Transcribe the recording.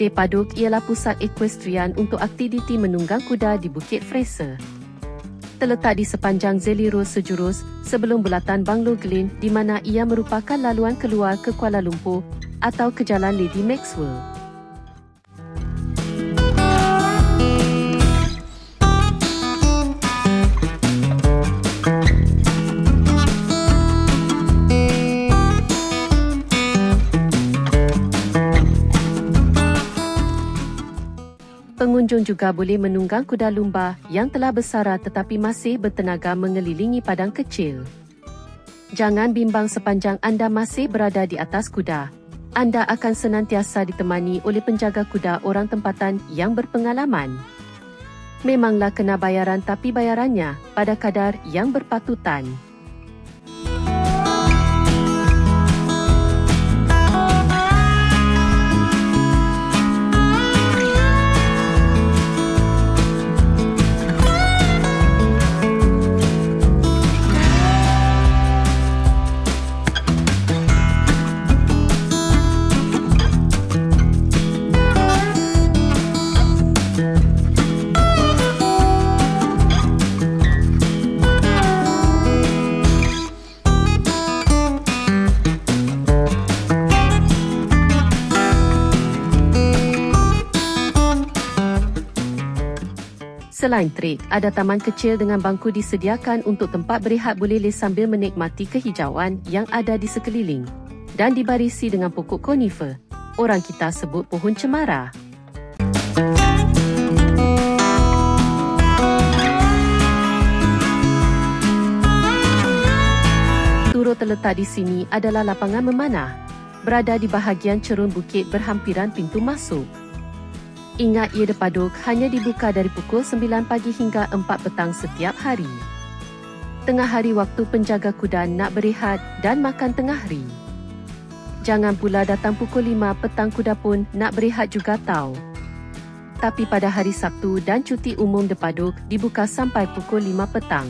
Depaduk ialah pusat equestrian untuk aktiviti menunggang kuda di Bukit Fraser. Terletak di sepanjang Zelly Road sejurus sebelum bulatan Banglo Glen, di mana ia merupakan laluan keluar ke Kuala Lumpur atau ke Jalan Lady Maxwell. Pengunjung juga boleh menunggang kuda lumba yang telah bersara tetapi masih bertenaga mengelilingi padang kecil. Jangan bimbang sepanjang anda masih berada di atas kuda. Anda akan senantiasa ditemani oleh penjaga kuda orang tempatan yang berpengalaman. Memanglah kena bayaran tapi bayarannya pada kadar yang berpatutan. Selain trik, ada taman kecil dengan bangku disediakan untuk tempat berehat boleh sambil menikmati kehijauan yang ada di sekeliling dan dibarisi dengan pokok konifer. Orang kita sebut pohon cemara. Turut terletak di sini adalah lapangan memanah, berada di bahagian cerun bukit berhampiran pintu masuk. Ingat, ia Depaduk hanya dibuka dari pukul 9 pagi hingga 4 petang setiap hari. Tengah hari waktu penjaga kuda nak berehat dan makan tengah hari. Jangan pula datang pukul 5 petang kuda pun nak berehat juga tau. Tapi pada hari Sabtu dan cuti umum Depaduk dibuka sampai pukul 5 petang.